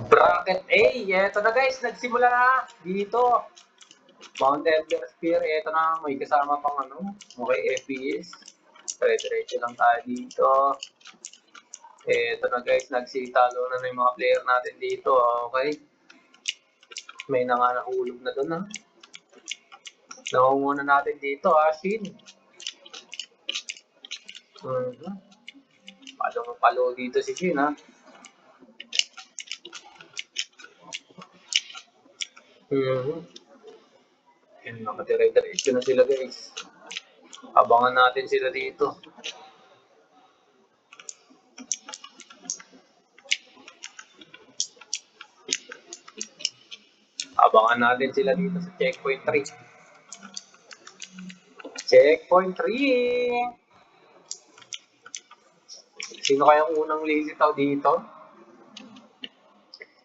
Bracket A, eto na guys, nagsimula na dito. Mount Everest Spear, eto na, may kasama pang ano, okay, FPS. Diretso lang tayo dito. Eto na guys, nagsitalo na yung mga player natin dito, okay. May nahulog na doon, ha. Nahunguna natin dito, Shin. Palo dito si Shin, ha. Yan, nakatire-diretso na sila guys. Abangan natin sila dito. Abangan natin sila dito sa checkpoint 3. Checkpoint 3! Sino kayang unang lilitaw dito?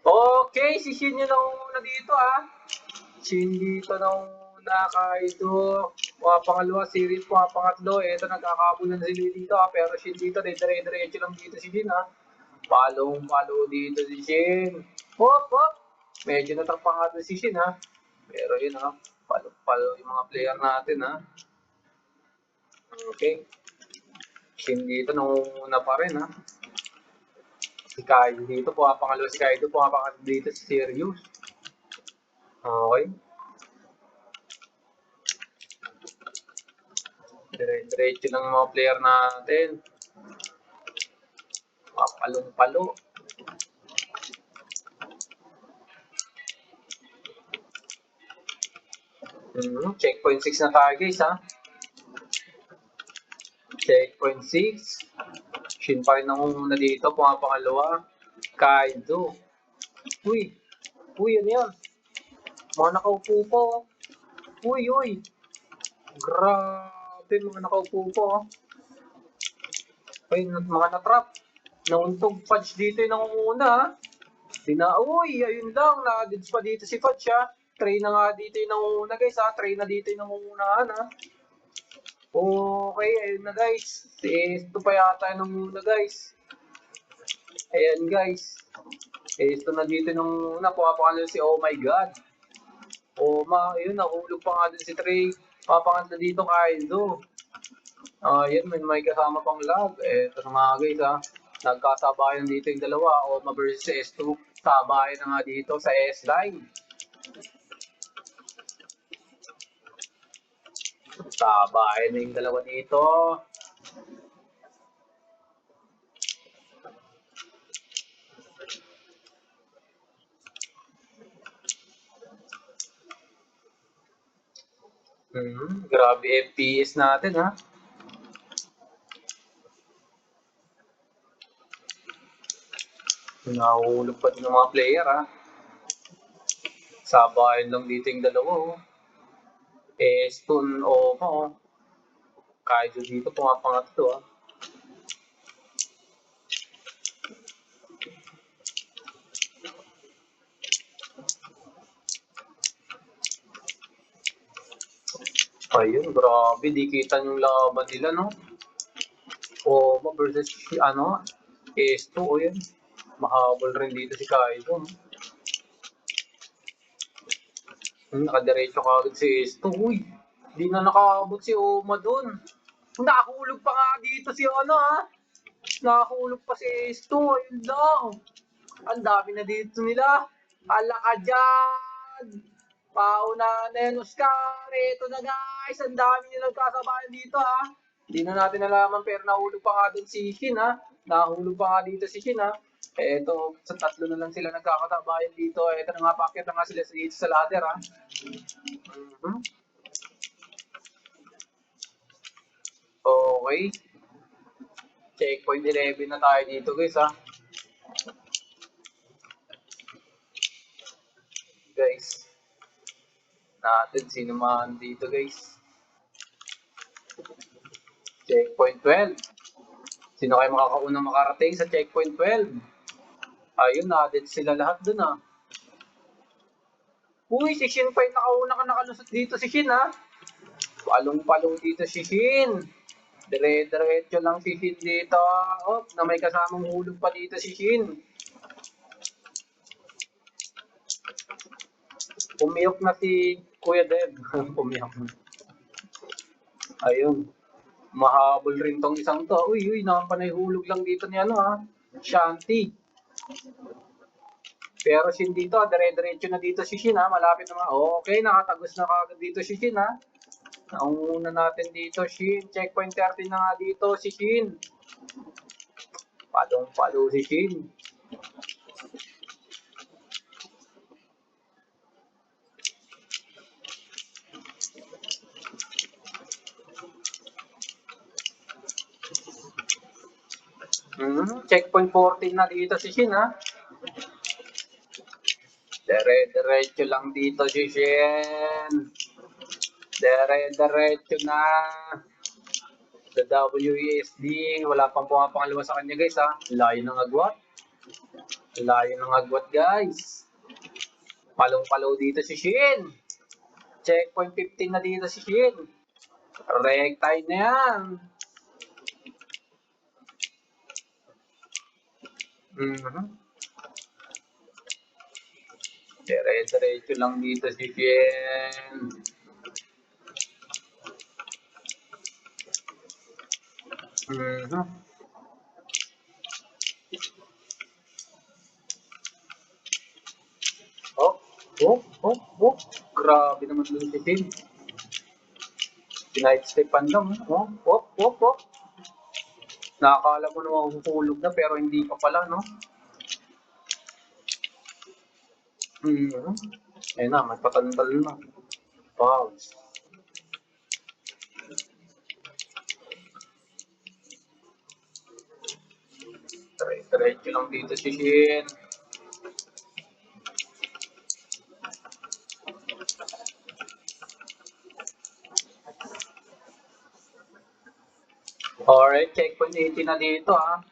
Okay, si Shin yun ang una dito, ha. Shin dito na una, Kaido. Pangalawa, Sirit, pangatlo. Eto, nagkakabulan sila dito, ha. Pero Shin dito, dire-diretso lang dito si Shin, ha. Palo dito si Shin. Hop! Medyo natakpangan si Shin, ha. Pero yun, ha. Palo yung mga player natin, ha. Okay. Shin dito, nangunguna pa rin, ha. Si Kaido dito, pumapangalo si Kaido, pumapangalo dito si Sirius. Okay. Dire-diretso lang yung mga player natin. Palong-palo. Checkpoint 6 na tayo guys, ha. Checkpoint 6. Shin pa rin nangunguna dito, pumapangalawa. Kaido. Uy, ano yan? Mga nakaupo po. Uy. Grabe, mga nakaupo po. Ay, mga natrap. Nauntog Fudge dito yung nangunguna, ha. Ayun lang. Nakadids pa dito si Fudge, ha. Try na nga dito yung nangunguna, guys, ha. Try na dito yung nangungunahan, ha. Okay, ayun na, guys. Ito pa yata yung nangunguna, guys. Ayan, guys. Ito na dito nung napapakalo si Oh My God. Yun, nahulog pa nga din si Trey. Papangat na dito Kaido. Yun, may kasama pang lag. Ito na nga guys, ha. Nagkasabayan dito yung dalawa. Oma versus S2. Sabayan na nga dito sa S-Line. Sabayan na yung dalawa dito. Grabe FPS natin, ha. Nahulog pa din ng mga player, ha. Sabayan lang dito yung dalawa, oh. Stun, Kaido dito, pumapangatlo, ha. Ayun, grabe, di kita yung laban nila, no? Oma versus, S2, yun. Mahabol rin dito si Kaido, no? Nakadiretso ka agad si S2, uy. Di na nakaabot si Oma dun. Nakahulog pa nga dito si Nakahulog pa si S2, ayun lang. Ang dami na dito nila. Hala ka dyan. Pauna na yan, Oscar. Ito na guys, ang dami nilang kasabayan dito, ha. Hindi na natin nalaman, pero nahulog pa nga dun si Shin, ha. Nahulog pa nga dito si Shin, ha. Eto, sa tatlo na lang sila nagkakatabayan dito. Eto na nga, packet na nga sila dito sa ladder, ha. Okay. Checkpoint 11 na tayo dito, guys, ha. Guys. Natin, sino man dito, guys. Checkpoint 12. Sino kayo makakaunang makarating sa checkpoint 12? Ayun, na-dead sila lahat dun, ha. Uy, si Shin pa yung nakalusot dito si Shin, ha. Palong-palong dito si Shin. Dire-diretso lang si Shin dito. Na may kasamang hulog pa dito si Shin. Pumiyok na si Kuya Dev. Pumiyok na. Ayun. Mahabol rin tong isang to. Uy, nakapanay-hulog lang dito ni ano ha. Shanti. Pero Shin dito, dire-diretso na dito si Shin ha. Malapit naman. Okay, nakatagos na kagad dito si Shin ha. Naunguna natin dito, Shin. Checkpoint 13 na nga dito si Shin. Palong-palo si Shin. Checkpoint 14 na dito si Shin ha. Dire-diretso lang dito si Shin. Dire-diretso na. Sa WESD, wala pang pumapangalawa sa kanya guys ha. Layo ng agwat. Layo ng agwat guys. Palong-palo dito si Shin. Checkpoint 15 na dito si Shin. Rectine na yan. Dire-diretso lang dito si Shin. Oh. Grabe naman dun si Shin. Sinight-stepan lang. Oh. Nakakala mo naman huhulog na pero hindi pa pala, no? Ayun na, magpatandal na. Pause. Diretso lang dito si Shin. Alright, checkpoint 18 na dito ha.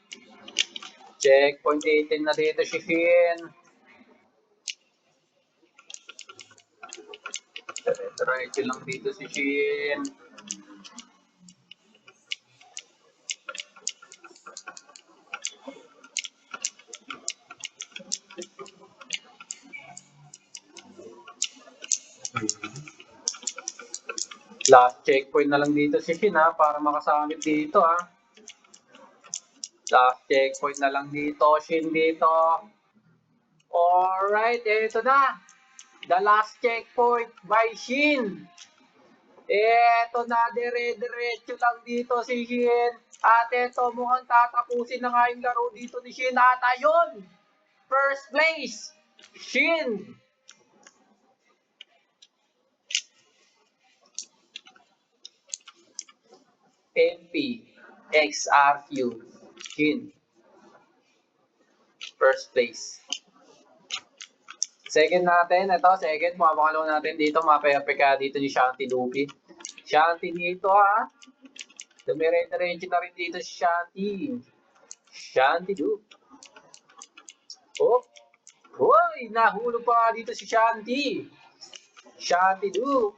Checkpoint 18 na dito si Shin. Diretso lang dito si Shin. Last checkpoint na lang dito si Shin ha, para makasamit dito ha. Last checkpoint na lang dito, Shin dito. Alright, eto na. The last checkpoint by Shin. Eto na, dire-diretso lang dito si Shin. At eto, mukhang tatapusin na nga yung laro dito ni Shin. At ayun, first place, Shin. MP, XRQ, Shin. First place. Second natin, ito, second, mapakalaw natin dito, mapayapika dito ni Shanti Lupi. Shanti dito ha. Dumire-diretso na rin dito si Shanti. Shanti Lupi. Oh, hoy, nahulog pa dito si Shanti. Shanti Lupi.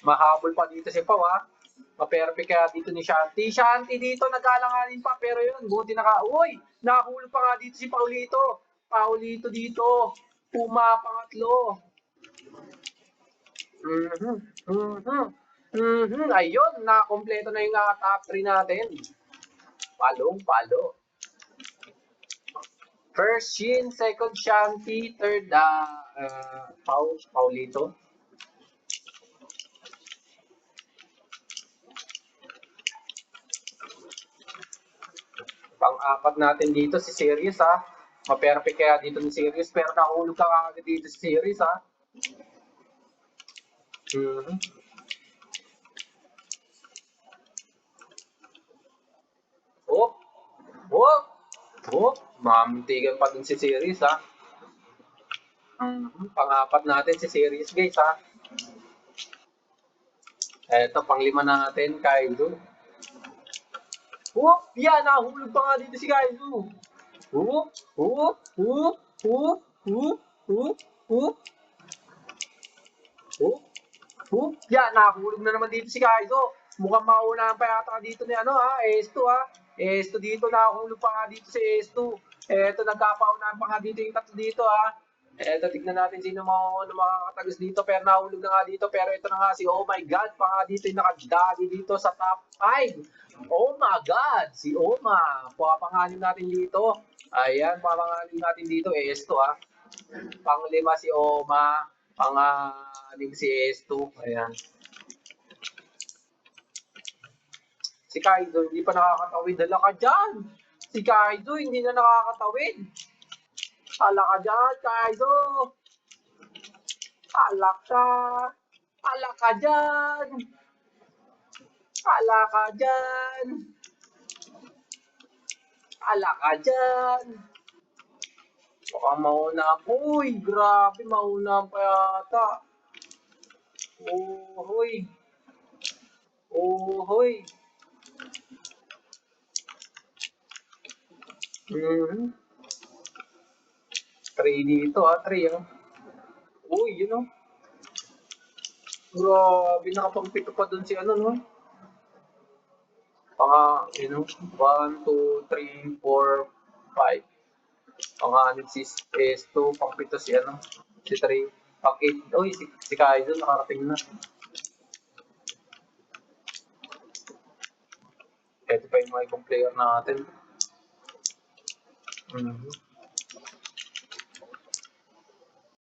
Mahabol pa dito si Pau ha. Maperfect kaya dito ni Shanti. Shanti dito, nag-alanganin pa, pero yun, buti uy, nahulog pa nga dito si Paulito. Paulito dito, pumapangatlo. Ayun, nakompleto na yung top 3 natin. Palo. First Shin, second Shanti, third Paulito. Pang-apat natin dito si Sirius ha. Ma-perfect kaya dito ni Sirius, pero nahulog ka agad dito si Sirius ha. Mamuntigan pa din si Sirius ha. Pang-apat natin si Sirius guys ha. Eto, pang-5 natin, Kaido. Yan, nahulog pa nga dito si Kaido. Yan, nahulog na naman dito si Kaido. Mukhang maunahan pa yata dito ni ano ha, S2 ha. S2 dito, nahulog pa nga dito si S2. Eto, nagkapaunahan pa nga dito yung tatlo dito ha. Eto, tignan natin sino makakatagos dito. Pero nahulog na nga dito. Pero ito na nga si Oh My God. Pa nga dito yung nakadagi dito sa top 5. Oh my God! Si Oma. Papanganin natin dito. Ayan, papanganin natin dito. Esto ah. Panglima si Oma. Pang-anim si Esto. Ayan. Si Kaido, hindi pa nakakatawid. Hala ka dyan! Si Kaido, hindi na nakakatawid. Hala ka dyan, Kaido! Hala ka! Hala ka dyan! Hala ka dyan! Hala ka dyan! Mukhang mauna. Uy, grabe, mauna pa yata. Uhoy. Uhoy. Mm-hmm. 3 dito ah, 3 ah. Uy, yun oh. Grabe, nakapagpito pa dun si ano no. You know, 1, 2, 3, 4, 5. Pang-anim si S2, pang-pito si ano, si 3. Pang-8, uy, si Kaido nakarating na. Ito pa yung mga ibang player natin. Mm-hmm.